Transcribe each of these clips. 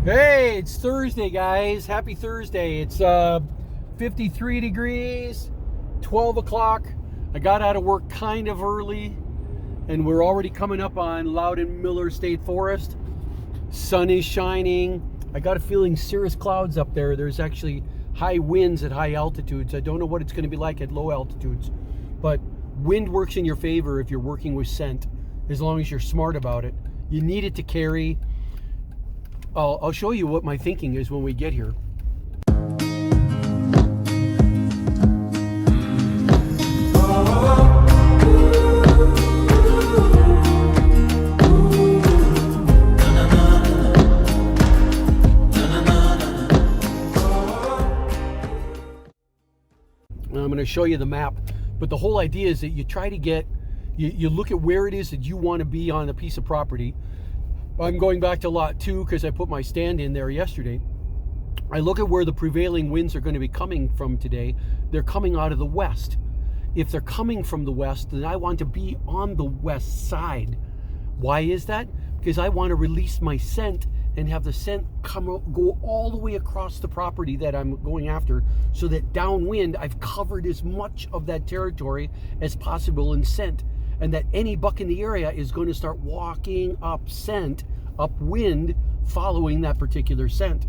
Hey, it's Thursday, guys. Happy Thursday. It's 53 degrees, 12 o'clock. I got out of work kind of early, and we're already coming up on Loudon Miller State Forest. Sun is shining. I got a feeling cirrus clouds up there. There's actually high winds at high altitudes. I don't know what it's going to be like at low altitudes, but wind works in your favor if you're working with scent, as long as you're smart about it. You need it to carry. I'll show you what my thinking is when we get here. I'm going to show you the map, but the whole idea is that you try to get, you look at where it is that you want to be on a piece of property. I'm going back to lot 2 because I put my stand in there yesterday. I look at where the prevailing winds are going to be coming from today. They're coming out of the west. If they're coming from the west, then I want to be on the west side. Why is that? Because I want to release my scent and have the scent go all the way across the property that I'm going after, so that downwind I've covered as much of that territory as possible in scent, and that any buck in the area is going to start walking upwind, following that particular scent.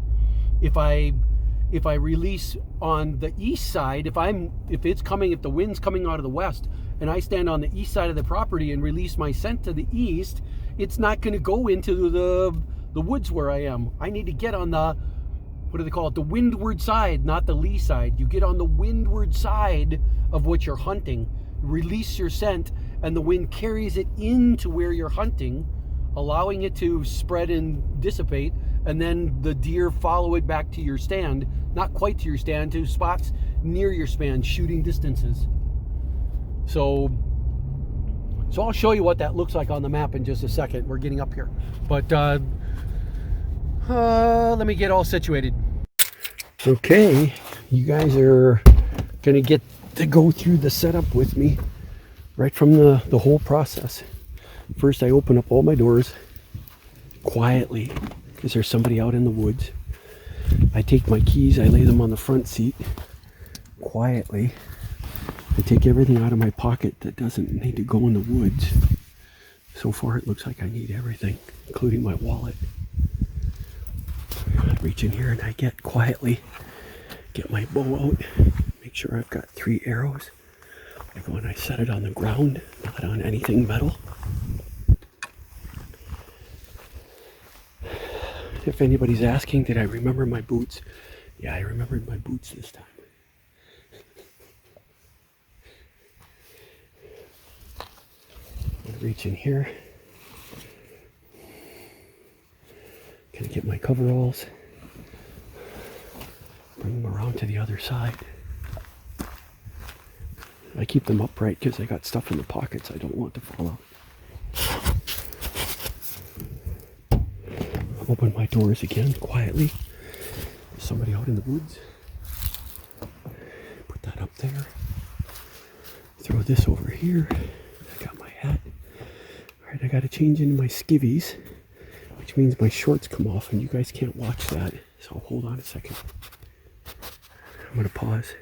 If I release on the east side, if the wind's coming out of the west and I stand on the east side of the property and release my scent to the east, it's not going to go into the woods where I am. I need to get on the, what do they call it, the windward side, not the lee side. You get on the windward side of what you're hunting, release your scent, and the wind carries it into where you're hunting, allowing it to spread and dissipate, and then the deer follow it back to your stand, not quite to your stand, to spots near your stand, shooting distances. So I'll show you what that looks like on the map in just a second. We're getting up here, but let me get all situated. Okay, you guys are gonna get to go through the setup with me right from the whole process. First, I open up all my doors quietly because there's somebody out in the woods. I take my keys, I lay them on the front seat quietly. I take everything out of my pocket that doesn't need to go in the woods. So far it looks like I need everything, including my wallet. I reach in here and I get my bow out, make sure I've got 3 arrows. I go and I set it on the ground, not on anything metal. If anybody's asking, did I remember my boots? Yeah, I remembered my boots this time. I reach in here. Can I get my coveralls? Bring them around to the other side. I keep them upright because I got stuff in the pockets I don't want to fall out. Open my doors again quietly. There's somebody out in the woods. Put that up there. Throw this over here. I got my hat. Alright, I got to change into my skivvies, which means my shorts come off and you guys can't watch that. So hold on a second. I'm going to pause.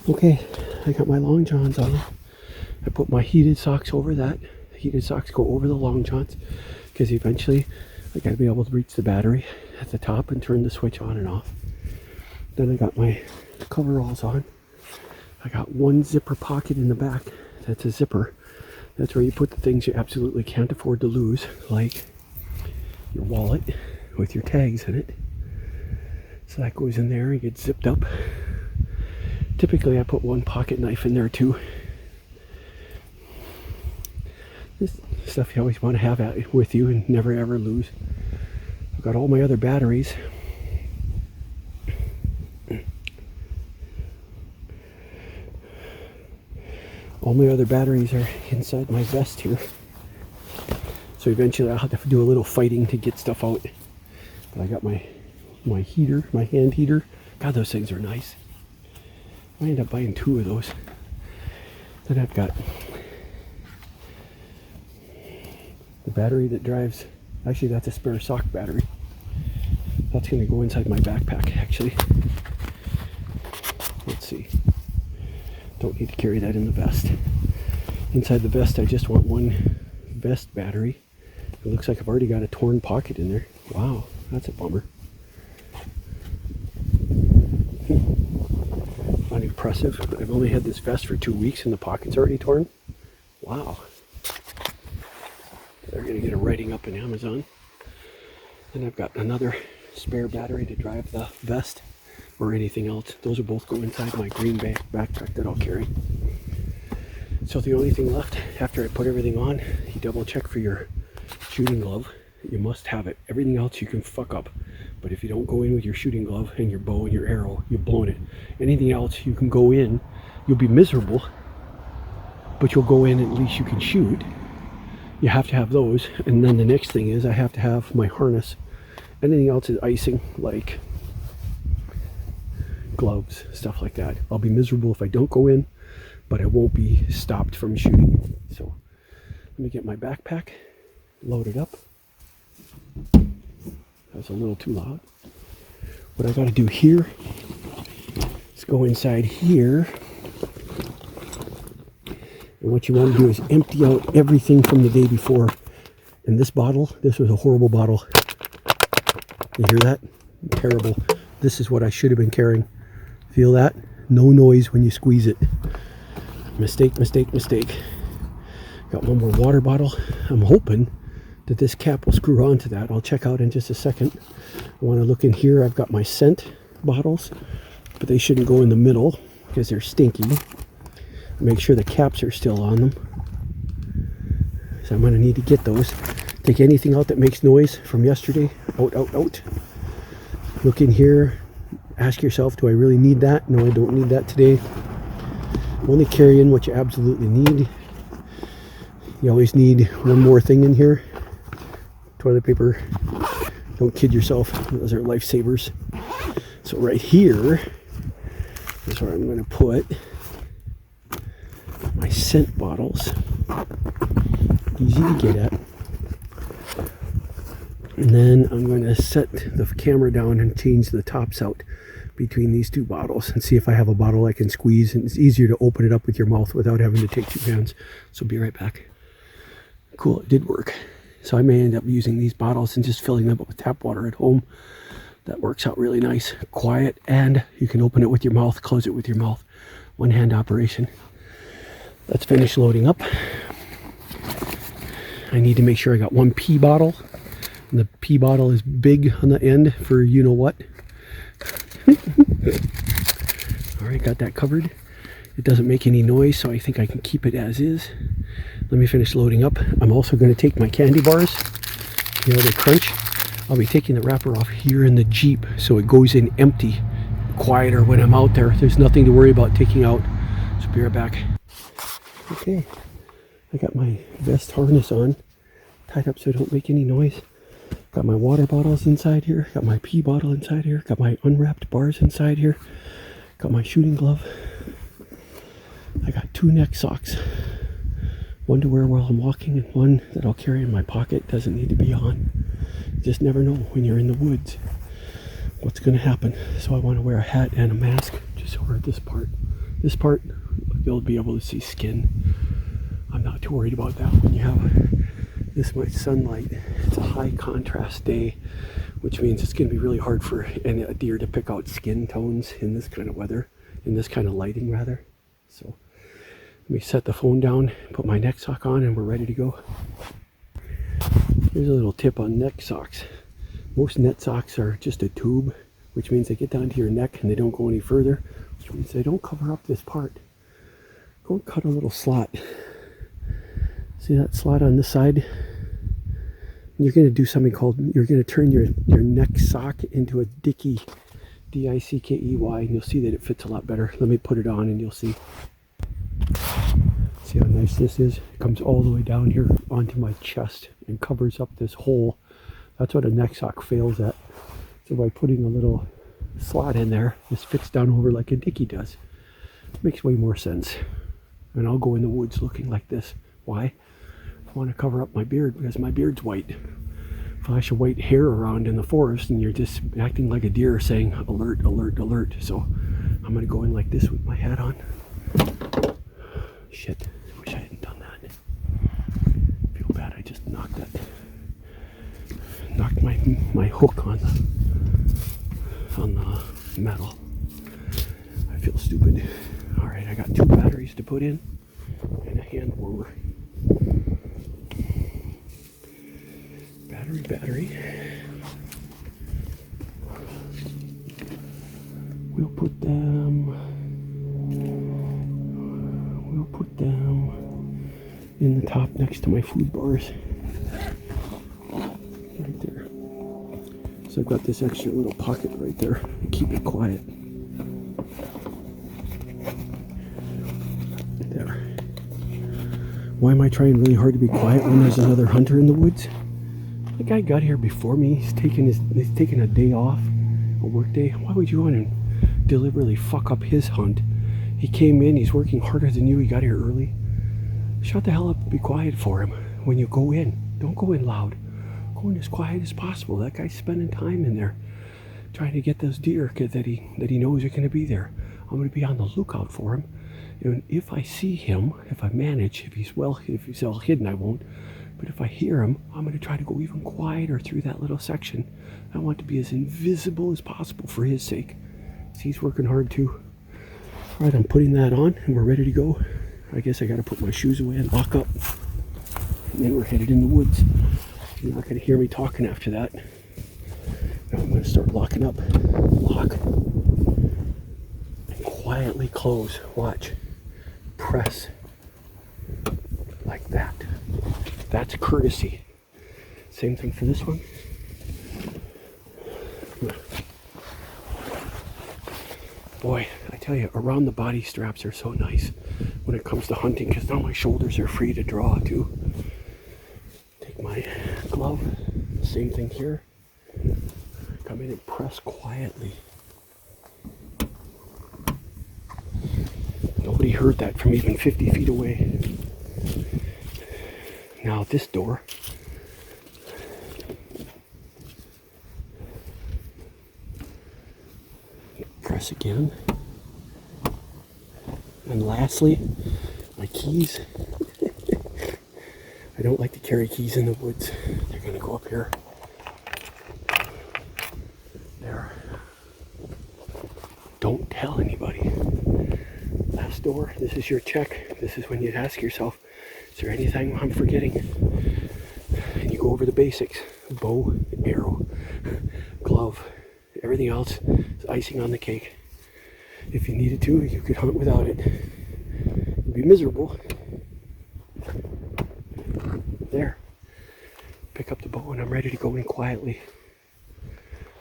Okay, I got my long johns on. I put my heated socks over that. The heated socks go over the long johns because eventually I got to be able to reach the battery at the top and turn the switch on and off. Then I got my coveralls on. I got one zipper pocket in the back. That's a zipper. That's where you put the things you absolutely can't afford to lose, like your wallet with your tags in it. So that goes in there and gets zipped up. Typically I put one pocket knife in there too. This stuff you always want to have with you and never ever lose. I've got all my other batteries. All my other batteries are inside my vest here. So eventually I'll have to do a little fighting to get stuff out. But I got my heater, my hand heater. God, those things are nice. I ended up buying 2 of those. Then I've got the battery that drives, actually that's a spare sock battery. That's going to go inside my backpack, actually. Let's see. Don't need to carry that in the vest. Inside the vest, I just want one vest battery. It looks like I've already got a torn pocket in there. Wow, that's a bummer. Not impressive. I've only had this vest for 2 weeks and the pocket's already torn. Wow. They're going to get a writing up in Amazon. And I've got another spare battery to drive the vest or anything else. Those will both go inside my green backpack that I'll carry. So the only thing left after I put everything on, you double check for your shooting glove. You must have it. Everything else you can fuck up. But if you don't go in with your shooting glove and your bow and your arrow, you've blown it. Anything else you can go in, you'll be miserable, but you'll go in and at least you can shoot. You have to have those. And then the next thing is I have to have my harness. Anything else is icing, like gloves, stuff like that. I'll be miserable if I don't go in, but I won't be stopped from shooting. So let me get my backpack loaded up. That's a little too loud. What I got to do here is go inside here. And what you want to do is empty out everything from the day before. And this bottle, this was a horrible bottle. You hear that? Terrible. This is what I should have been carrying. Feel that? No noise when you squeeze it. Mistake, mistake, mistake. Got one more water bottle. I'm hoping that this cap will screw onto that. I'll check out in just a second. I want to look in here. I've got my scent bottles, but they shouldn't go in the middle because they're stinky. Make sure the caps are still on them. So I'm going to need to get those. Take anything out that makes noise from yesterday. Out, out, out. Look in here. Ask yourself, do I really need that? No, I don't need that today. Only carry in what you absolutely need. You always need one more thing in here. Toilet paper. Don't kid yourself. Those are lifesavers. So right here is where I'm going to put my scent bottles. Easy to get at. And then I'm going to set the camera down and change the tops out between these two bottles and see if I have a bottle I can squeeze. And it's easier to open it up with your mouth without having to take 2 hands. So be right back. Cool, it did work. So I may end up using these bottles and just filling them up with tap water at home. That works out really nice. Quiet, and you can open it with your mouth, close it with your mouth. One hand operation. Let's finish loading up. I need to make sure I got one pee bottle. And the pee bottle is big on the end for you know what. Alright, got that covered. It doesn't make any noise, so I think I can keep it as is. Let me finish loading up. I'm also going to take my candy bars. You know, they crunch. I'll be taking the wrapper off here in the Jeep so it goes in empty, quieter when I'm out there. There's nothing to worry about taking out. So be right back. Okay, I got my vest harness on, tied up so I don't make any noise. Got my water bottles inside here. Got my pee bottle inside here. Got my unwrapped bars inside here. Got my shooting glove. I got 2 neck socks. One to wear while I'm walking and one that I'll carry in my pocket. Doesn't need to be on. You just never know when you're in the woods what's going to happen. So I want to wear a hat and a mask just over this part. This part, you'll be able to see skin. I'm not too worried about that when you have this much sunlight. It's a high contrast day, which means it's going to be really hard for a deer to pick out skin tones in this kind of weather, in this kind of lighting rather. So let me set the phone down, put my neck sock on, and we're ready to go. Here's a little tip on neck socks. Most net socks are just a tube, which means they get down to your neck and they don't go any further, which means they don't cover up this part. Go and cut a little slot. See that slot on this side? And you're going to do something called, you're going to turn your neck sock into a dickey, D-I-C-K-E-Y, and you'll see that it fits a lot better. Let me put it on and you'll see. See how nice this is? It comes all the way down here onto my chest and covers up this hole. That's what a neck sock fails at. So by putting a little slot in there, this fits down over like a dicky does. Makes way more sense. And I'll go in the woods looking like this. Why? I want to cover up my beard because my beard's white flash of white hair around in the forest, and you're just acting like a deer saying alert, alert, alert. So I'm gonna go in like this with my hat on. Shit, I wish I hadn't done that. I feel bad, I just knocked my hook on the metal. I feel stupid. All right, I got 2 batteries to put in and a hand warmer. Battery. We'll put them in the top next to my food bars. Right there. So I've got this extra little pocket right there to keep it quiet. There. Why am I trying really hard to be quiet when there's another hunter in the woods? The guy got here before me. He's taking a day off, a work day. Why would you want to deliberately fuck up his hunt? He came in, he's working harder than you, he got here early. Shut the hell up and be quiet for him when you go in. Don't go in loud. Go in as quiet as possible. That guy's spending time in there trying to get those deer that he knows are going to be there. I'm going to be on the lookout for him. And if I see him, if I manage, if he's all hidden, I won't. But if I hear him, I'm going to try to go even quieter through that little section. I want to be as invisible as possible for his sake. He's working hard too. All right, I'm putting that on and we're ready to go. I guess I got to put my shoes away and lock up. And then we're headed in the woods. You're not going to hear me talking after that. Now I'm going to start locking up. Lock. And quietly close. Watch. Press. Like that. That's courtesy. Same thing for this one. Boy, I tell you, around the body straps are so nice when it comes to hunting, because now my shoulders are free to draw too. Take my glove, same thing here. Come in and press quietly. Nobody heard that from even 50 feet away. Now this door, press again. And lastly, my keys. I don't like to carry keys in the woods. They're gonna go up here. There. Don't tell anybody. Last door, this is your check. This is when you'd ask yourself, is there anything I'm forgetting? And you go over the basics. Bow, arrow, glove. Everything else is icing on the cake. If you needed to, you could hunt without it. It'd be miserable. There. Pick up the bow and I'm ready to go in quietly.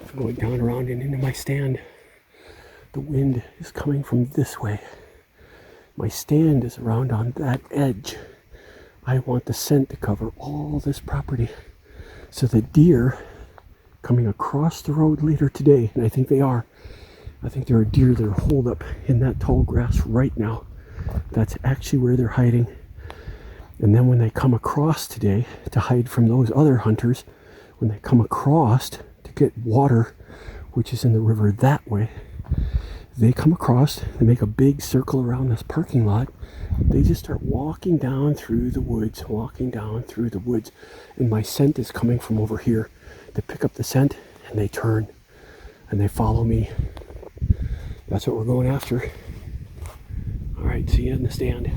I'm going down around and into my stand. The wind is coming from this way. My stand is around on that edge. I want the scent to cover all this property. So the deer coming across the road later today, and I think they are. I think there are deer that are holed up in that tall grass right now. That's actually where they're hiding. And then when they come across today to hide from those other hunters, when they come across to get water, which is in the river that way, they come across, they make a big circle around this parking lot. They just start walking down through the woods, and my scent is coming from over here. They pick up the scent and they turn and they follow me. That's what we're going after. All right, see you in the stand.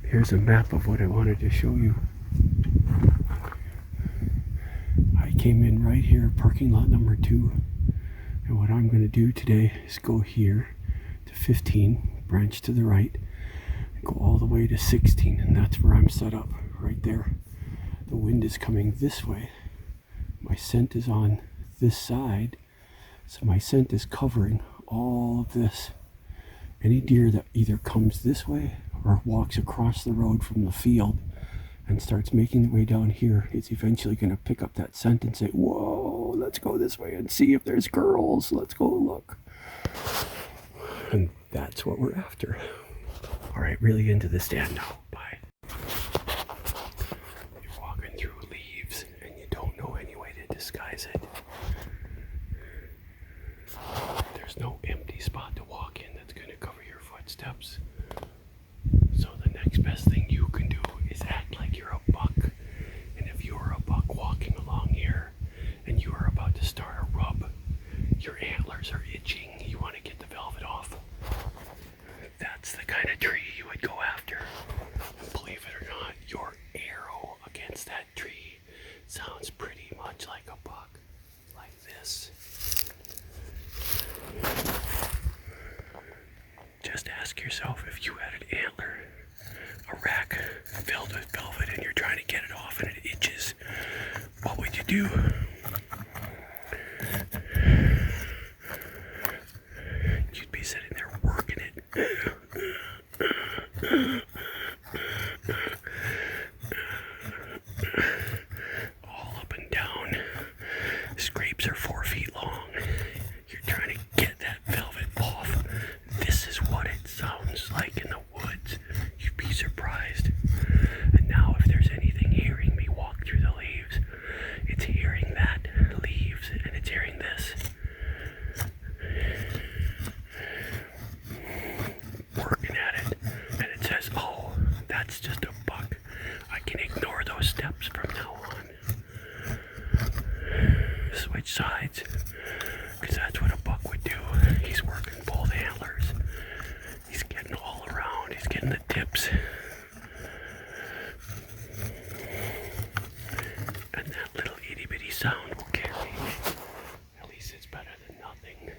Here's a map of what I wanted to show you. I came in right here, parking lot number 2. And what I'm going to do today is go here to 15, branch to the right, and go all the way to 16. And that's where I'm set up, right there. The wind is coming this way. My scent is on this side. So my scent is covering all of this. Any deer that either comes this way or walks across the road from the field and starts making their way down here, it's eventually going to pick up that scent and say, whoa, let's go this way and see if there's girls. Let's go look. And that's what we're after. All right, really into the stand now. Bye. get it off and it itches, what would you do? You'd be sitting there working it. All up and down. Scrapes are 4 feet long. You're trying to get that velvet off. This is what it sounds like in the woods. You'd be surprised. And now if there's anything hearing me walk through the leaves, it's hearing that leaves and it's hearing this. Working at it, and it says, oh, that's just a buck. I can ignore those steps from now on. Switch sides, because that's what a buck would do. He's working both antlers. He's getting all around. He's getting the tips. And that little itty bitty sound will carry. At least it's better than nothing.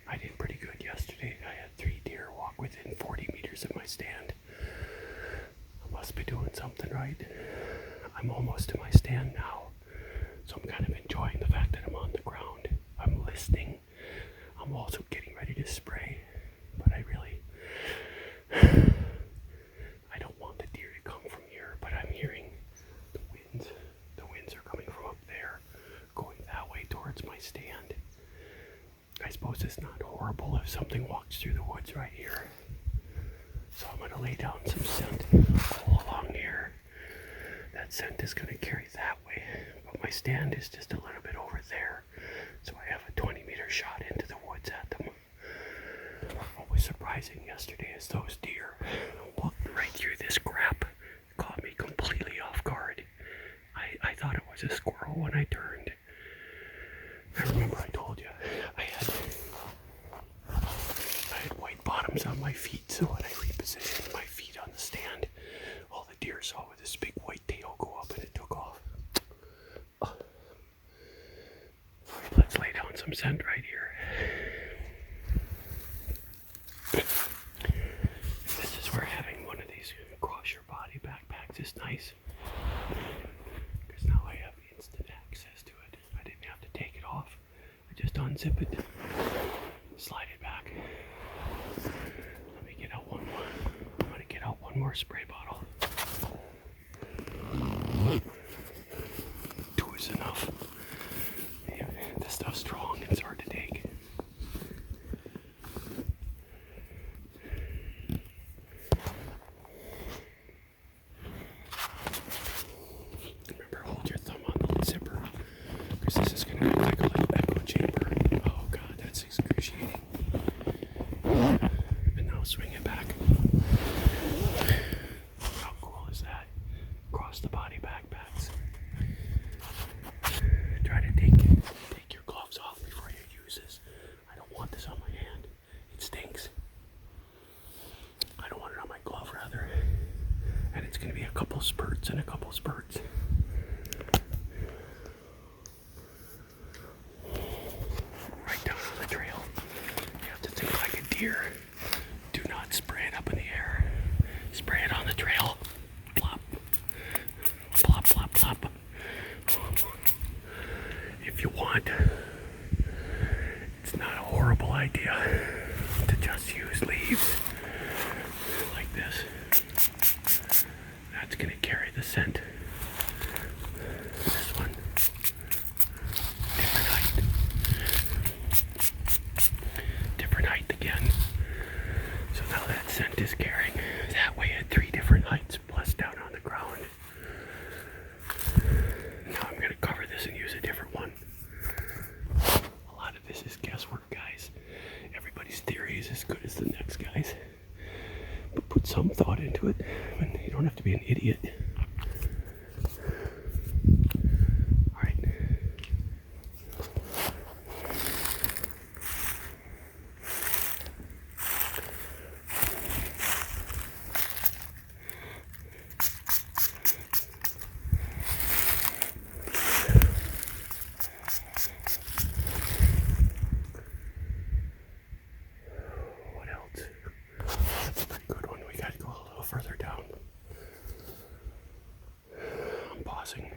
I did pretty good yesterday. I had 3 deer walk within 40 meters of my stand. I must be doing something right. I'm almost to my stand now. So I'm kind of enjoying the fact that I'm on the ground. I'm listening. I'm also getting ready to spray. But I don't want the deer to come from here, but I'm hearing the winds. The winds are coming from up there, going that way towards my stand. I suppose it's not horrible if something walks through the woods right here. So I'm going to lay down some scent all along here. That scent is going to carry that way, but my stand is just a little bit over there. So I have a 20-meter shot into the woods at them. What was surprising yesterday is those deer walked right through this crap. It caught me completely off guard. I thought it was a squirrel when I turned. I remember I told you I had white bottoms on my feet, so when I repositioned my feet on the stand, all the deer saw with this big white tail go up and it took off. All right, let's lay down some scent right here. This is where having one of these cross your body backpacks is nice, because now I have instant access to it. I didn't have to take it off. I just unzip it, slide it back. Let me get out one more. I'm going to get out one more spray bottle. 2 is enough. Yeah, this stuff's strong and it's hard to take. Remember, hold your thumb on the zipper, because this is going to be like a little echo chamber. Oh God, that's excruciating. And now swing it back. How cool is that? Cross the body backpacks. Try to take your gloves off before you use this. I don't want this on my hand. It stinks. I don't want it on my glove, rather. And it's going to be a couple spurts and a couple spurts. Right down on the trail. You have to think like a deer. Do not spray it up in the air. Spray it on the trail. Plop. Plop, plop, plop. If you want, it's not a horrible idea to just use leaves like this. That's going to carry the scent. This one, different height. Different height again. So now that scent is carrying that way at 3 different heights, plus down on the ground. Now I'm going to cover this and use a different one. A lot of this is guesswork, guys. Everybody's theory is as good as the next guy's. But put some thought into it. I mean, you don't have to be an idiot. All right. What else? That's a pretty good one. We got to go a little further down. crossing.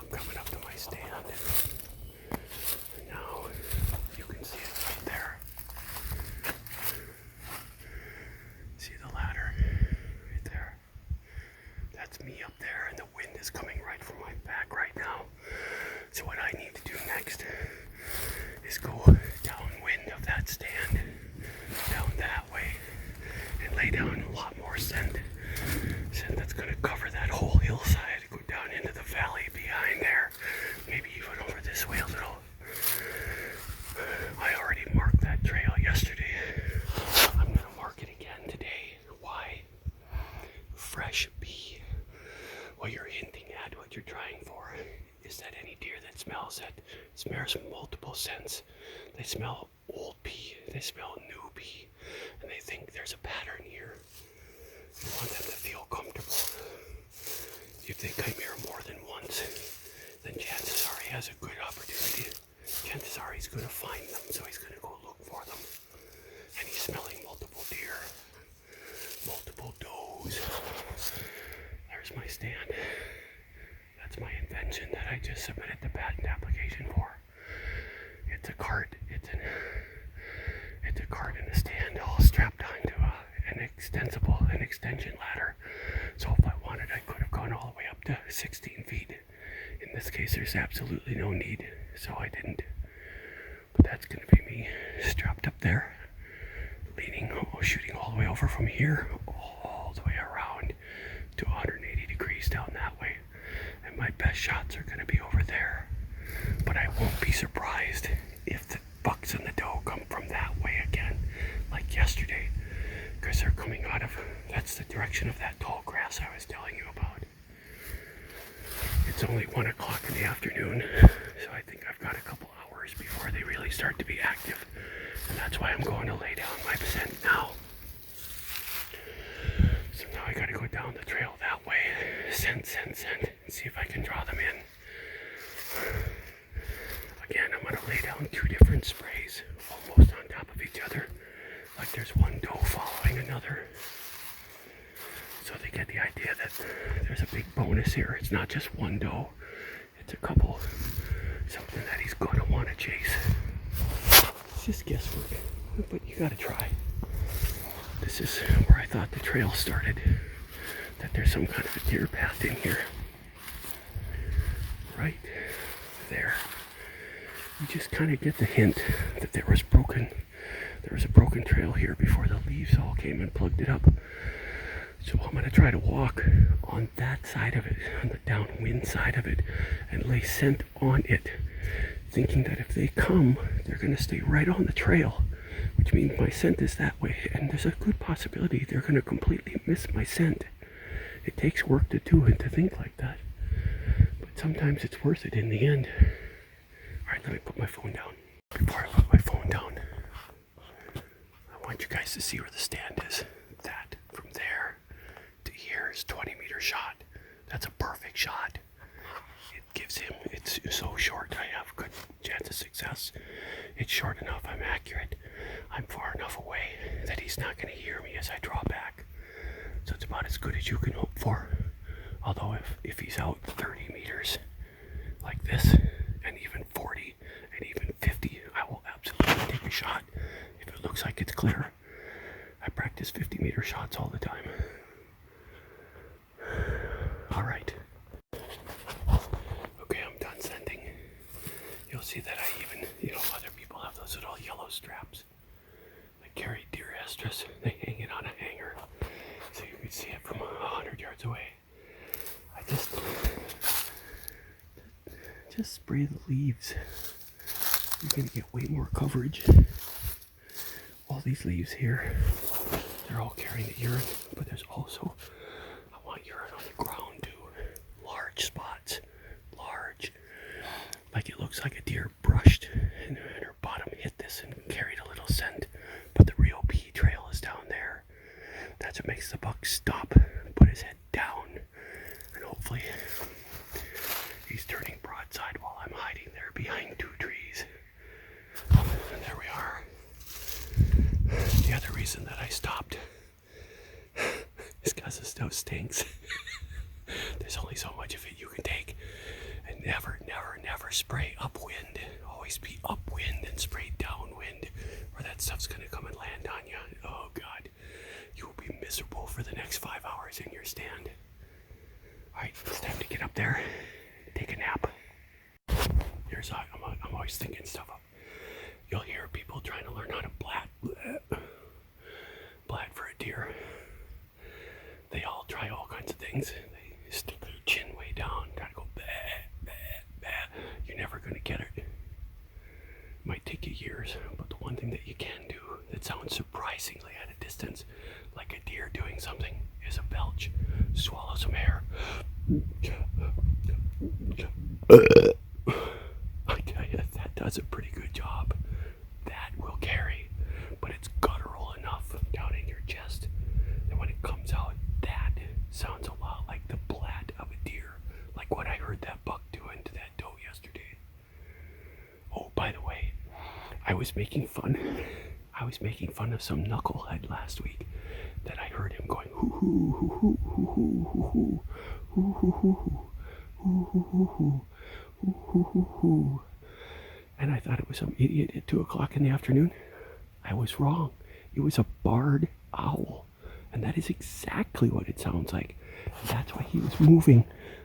I'm coming up to my stand. And now you can see it right there. See the ladder right there? That's me up there, and the wind is coming right from my back right now. So what I need to do next is go downwind of that stand, down that way, and lay down a lot more scent that's going to cover that whole hillside, go down into the valley behind there, maybe even over this way a little. I already marked that trail yesterday. I'm going to mark it again today. Why? Fresh bee. What you're hinting at, what you're trying for, is that any deer that smells multiple scents. They smell old bee, they smell new bee, and they think there's a pattern here. You want them to feel comfortable. If they come here more than once, then chances are he has a good opportunity. Chances are he's going to find them, so he's going to go look for them. And he's smelling multiple deer, multiple does. There's my stand. That's my invention that I just submitted the patent application for. It's a cart. It's a cart and a stand all strapped onto an extension ladder. So if I wanted, I could have gone all the way up to 16 feet. In this case, there's absolutely no need, so I didn't. But that's going to be me strapped up there, leaning, shooting all the way over from here, all the way around to 180 degrees down that way. And my best shots are going to be over there. But I won't be surprised if the bucks and the doe come from that way again, like yesterday, because they're coming out of, that's the direction of that tall grass I was telling you about. It's only 1 o'clock in the afternoon, so I think I've got a couple hours before they really start to be active, and that's why I'm going to lay down my scent now. So now I got to go down the trail that way, scent, and see if I can draw them in. Again, I'm going to lay down 2 different sprays, almost on top of each other, like there's one doe following another. So they get the idea that there's a big bonus here. It's not just one doe, it's a couple. Something that he's going to want to chase. It's just guesswork, but you got to try. This is where I thought the trail started, that there's some kind of a deer path in here. Right there. You just kind of get the hint that there was a broken trail here before the leaves all came and plugged it up. So I'm going to try to walk on that side of it, on the downwind side of it, and lay scent on it, thinking that if they come, they're going to stay right on the trail, which means my scent is that way, and there's a good possibility they're going to completely miss my scent. It takes work to do it, to think like that, but sometimes it's worth it in the end. Alright, let me put my phone down. Before I put my phone down, I want you guys to see where the stand is. That, from there to here, is 20-meter shot. That's a perfect shot. It gives him, it's so short, I have good chance of success. It's short enough, I'm accurate. I'm far enough away that he's not going to hear me as I draw back. So it's about as good as you can hope for. Although if he's out 30 meters like this, and even 40, and even 50, I will absolutely take a shot if it looks like it's clear. I practice 50-meter shots all the time. Alright. Okay, I'm done scenting. You'll see that I even, other people have those little yellow straps that carry deer estrus. They hang it on a hanger, so you can see it from 100 yards away. I just spray the leaves. You're going to get way more coverage. All these leaves here, they're all carrying the urine, but there's also, I want urine on the ground too. Large spots, large. Like it looks like a deer brushed and her bottom hit this and carried a little scent, but the real pea trail is down there. That's what makes the buck stop, put his head down, and hopefully he's turning broadside while I'm hiding there behind 2 trees. And there we are. The other reason that I stopped stinks. There's only so much of it you can take. And never, never, never spray upwind. Always be upwind and spray downwind, or that stuff's gonna come and land on you. Oh God, you will be miserable for the next 5 hours in your stand. All right, it's time to get up there, take a nap. I'm always thinking stuff up. You'll hear people trying to learn how to blat for a deer. They all try all kinds of things. They stick their chin way down, try to go bah, bah, bah. You're never gonna get it. It might take you years, but the one thing that you can do that sounds surprisingly at a distance, like a deer doing something, is a belch. Swallow some air. I tell you, that does a pretty good job. That will carry, but it's guttural enough down in your chest that when it comes out, that sounds a lot like the blat of a deer, like what I heard that buck doing to that doe yesterday. Oh, by the way, I was making fun of some knucklehead last week that I heard him going hoo hoo hoo hoo hoo hoo hoo hoo hoo hoo hoo hoo hoo hoo. And I thought it was some idiot at 2 o'clock in the afternoon. I was wrong. It was a barred owl. And that is exactly what it sounds like. That's why he was moving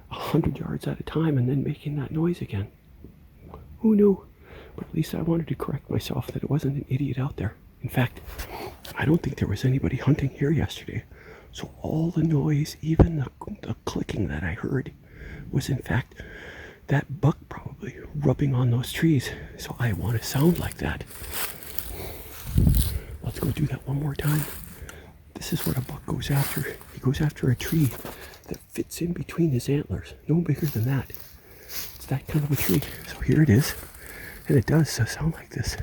100 yards at a time and then making that noise again. Who knew? But at least I wanted to correct myself that it wasn't an idiot out there. In fact, I don't think there was anybody hunting here yesterday. So all the noise, even the clicking that I heard, was in fact that buck probably rubbing on those trees. So I want to sound like that. Let's go do that one more time. This is what a buck goes after. He goes after a tree that fits in between his antlers. No bigger than that. It's that kind of a tree. So here it is. And it does sound like this.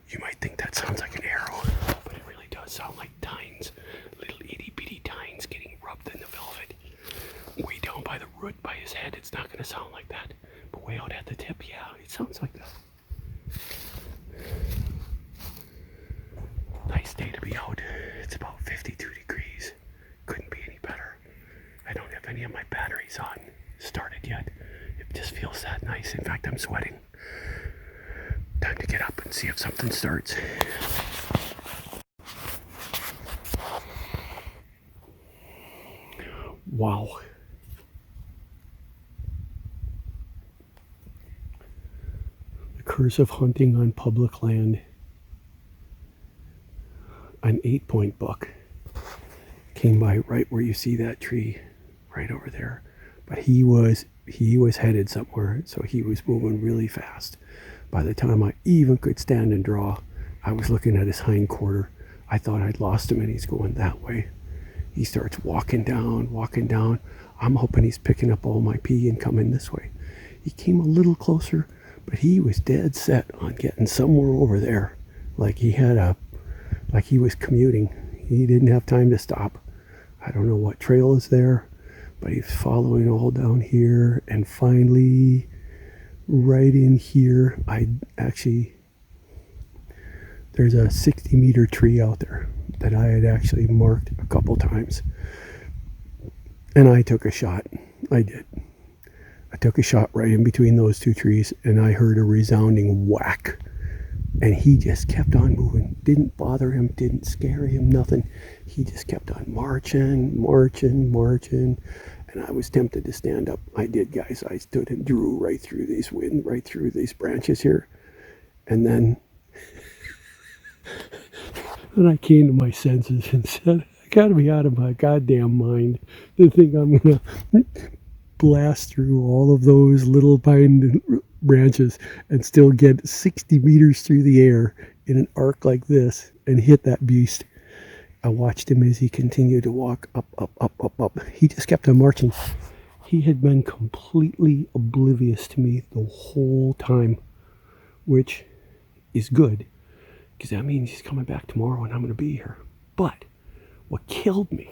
You might think that sounds like an arrow, but it really does sound like tines. Little itty bitty tines getting rubbed in the velvet. Way down by the root, by his head, it's not going to sound like that. But way out at the tip, yeah, it sounds like that. Nice day to be out. It's about 52 degrees. Couldn't be any better. I don't have any of my batteries on started yet. It just feels that nice. In fact, I'm sweating. Time to get up and see if something starts. Wow. The curse of hunting on public land. An 8-point buck came by right where you see that tree, right over there. But he was headed somewhere, so he was moving really fast. By the time I even could stand and draw, I was looking at his hind quarter. I thought I'd lost him, and he's going that way. He starts walking down. I'm hoping he's picking up all my pee and coming this way. He came a little closer, but he was dead set on getting somewhere over there. Like he was commuting. He didn't have time to stop. I don't know what trail is there, but he's following all down here, and finally right in here, there's a 60-meter tree out there that I had actually marked a couple times, and I took a shot. I did. I took a shot right in between those two trees, and I heard a resounding whack, and he just kept on moving. Didn't bother him, didn't scare him, nothing. He just kept on marching, and I was tempted to stand up. I did, guys. I stood and drew right through these branches here, and then I came to my senses and said, I gotta be out of my goddamn mind to think I'm gonna blast through all of those little pine branches and still get 60 meters through the air in an arc like this and hit that beast. I watched him as he continued to walk up. He just kept on marching. He had been completely oblivious to me the whole time, which is good, because that means he's coming back tomorrow and I'm going to be here. But what killed me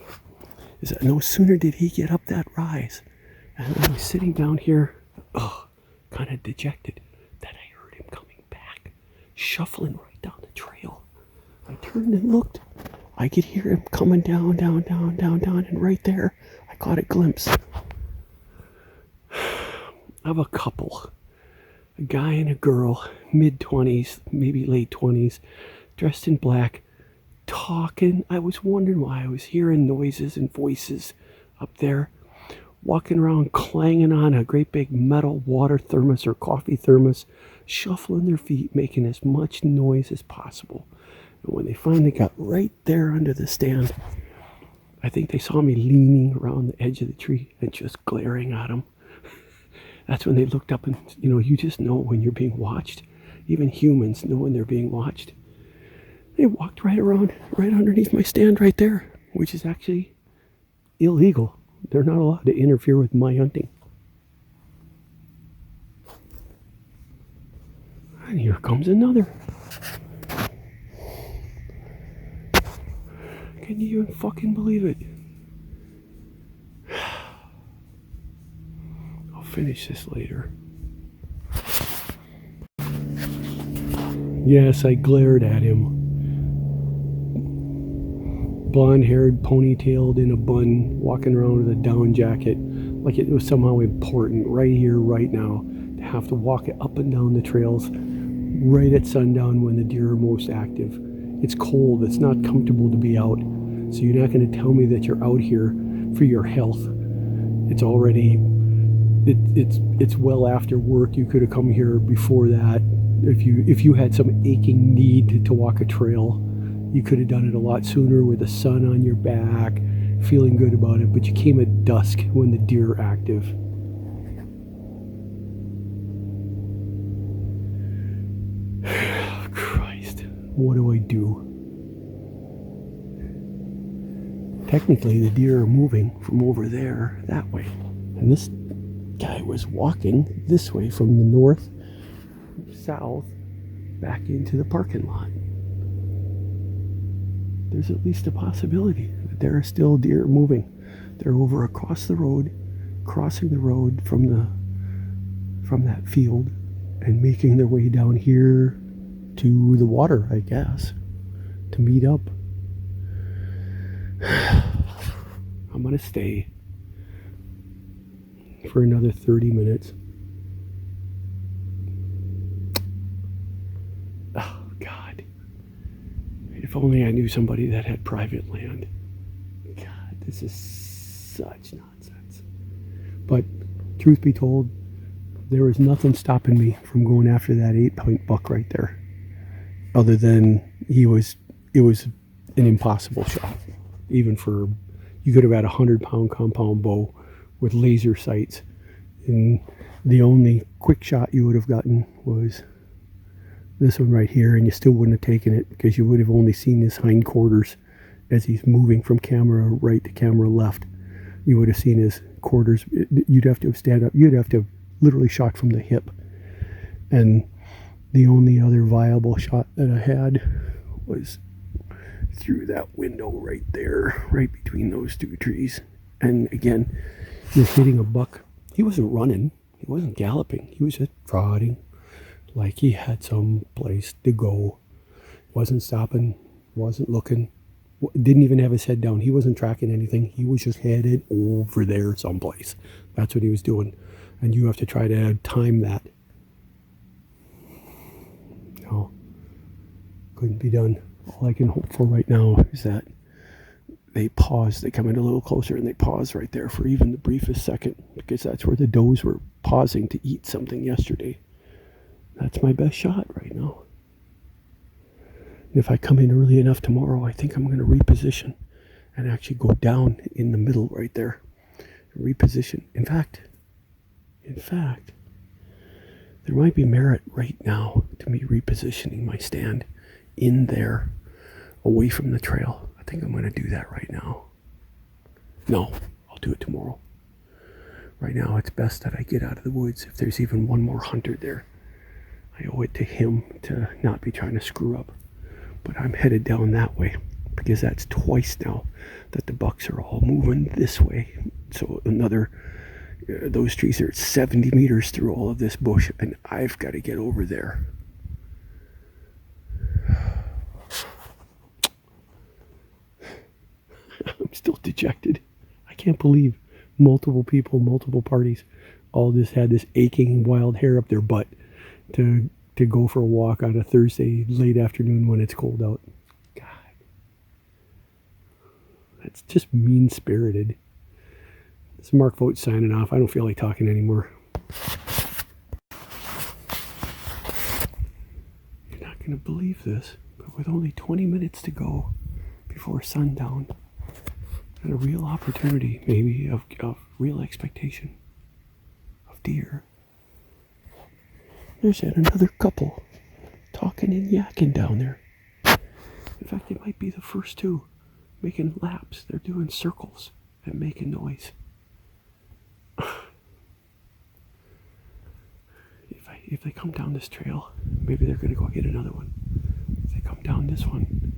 is that no sooner did he get up that rise, and I was sitting down here, kind of dejected, that I heard him coming back. shuffling right down the trail. I turned and looked. I could hear him coming down, down, down, down, down, and right there, I caught a glimpse of a couple. A guy and a girl, mid-20s, maybe late 20s, dressed in black, talking. I was wondering why I was hearing noises and voices up there, walking around clanging on a great big metal water thermos or coffee thermos, shuffling their feet, making as much noise as possible. And when they finally got right there under the stand, I think they saw me leaning around the edge of the tree and just glaring at them. That's when they looked up and, you know, you just know when you're being watched. Even humans know when they're being watched. They walked right around, right underneath my stand right there, which is actually illegal. They're not allowed to interfere with my hunting. And here comes another. Can you even fucking believe it? I'll finish this later. Yes, I glared at him. Blonde-haired, ponytailed in a bun, walking around with a down jacket, like it was somehow important right here, right now, to have to walk it up and down the trails right at sundown when the deer are most active. It's cold, it's not comfortable to be out, so you're not going to tell me that you're out here for your health. It's already, it's well after work. You could have come here before that. If you had some aching need to walk a trail, you could have done it a lot sooner with the sun on your back, feeling good about it, but you came at dusk when the deer are active. Christ, what do I do? Technically, the deer are moving from over there that way, and this guy was walking this way from the north, south, back into the parking lot. There's at least a possibility that there are still deer moving. They're over across the road, crossing the road from that field and making their way down here to the water, I guess, to meet up. I'm gonna stay for another 30 minutes. Oh, God. If only I knew somebody that had private land. God, this is such nonsense. But truth be told, there was nothing stopping me from going after that 8-point buck right there. Other than it was an impossible shot. Even for, you could have had a 100-pound compound bow with laser sights. And the only quick shot you would have gotten was this one right here, and you still wouldn't have taken it because you would have only seen his hindquarters as he's moving from camera right to camera left. You would have seen his quarters. You'd have to have stand up. You'd have to have literally shot from the hip. And the only other viable shot that I had was through that window right there, right between those two trees. And again, you're hitting a buck. He wasn't running. He wasn't galloping. He was just trotting like he had some place to go. Wasn't stopping, wasn't looking, didn't even have his head down. He wasn't tracking anything. He was just headed over there someplace. That's what he was doing. And you have to try to time that. No, couldn't be done. All I can hope for right now is that they pause. They come in a little closer and they pause right there for even the briefest second, because that's where the does were pausing to eat something yesterday. That's my best shot right now. If I come in early enough tomorrow, I think I'm going to reposition and actually go down in the middle right there. Reposition. In fact, there might be merit right now to me repositioning my stand in there, away from the trail. I think I'm going to do that right now. No, I'll do it tomorrow. Right now, it's best that I get out of the woods. If there's even one more hunter there, I owe it to him to not be trying to screw up. But I'm headed down that way, because that's twice now that the bucks are all moving this way. So another, those trees are 70 meters through all of this bush, and I've got to get over there. still dejected. I can't believe multiple people, multiple parties, all just had this aching wild hair up their butt to go for a walk on a Thursday late afternoon when it's cold out. God. That's just mean-spirited. This is Mark Vogt signing off. I don't feel like talking anymore. You're not going to believe this, but with only 20 minutes to go before sundown, and a real opportunity, maybe, of real expectation of deer, there's yet another couple talking and yakking down there. In fact, they might be the first two making laps. They're doing circles and making noise. If they come down this trail, maybe they're going to go get another one. If they come down this one,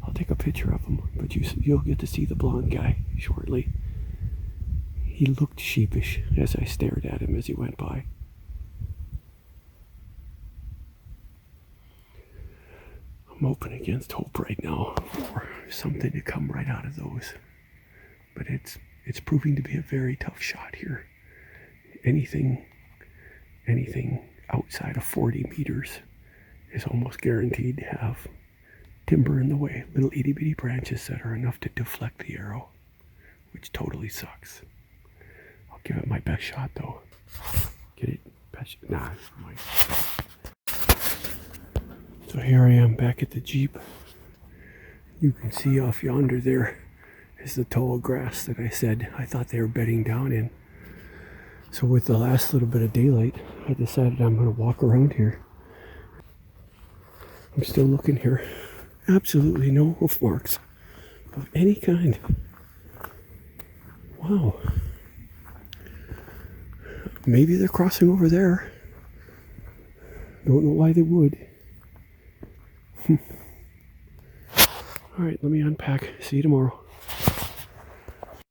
I'll take a picture of him, but you'll get to see the blonde guy shortly. He looked sheepish as I stared at him as he went by. I'm hoping against hope right now for something to come right out of those. But it's proving to be a very tough shot here. Anything outside of 40 meters is almost guaranteed to have timber in the way, little itty bitty branches that are enough to deflect the arrow, which totally sucks. I'll give it my best shot though. Get it? Nah. So here I am back at the Jeep. You can see off yonder there is the tall grass that I said I thought they were bedding down in. So with the last little bit of daylight, I decided I'm going to walk around here. I'm still looking here. Absolutely no hoof marks of any kind. Wow. Maybe they're crossing over there. Don't know why they would. All right, let me unpack. See you tomorrow.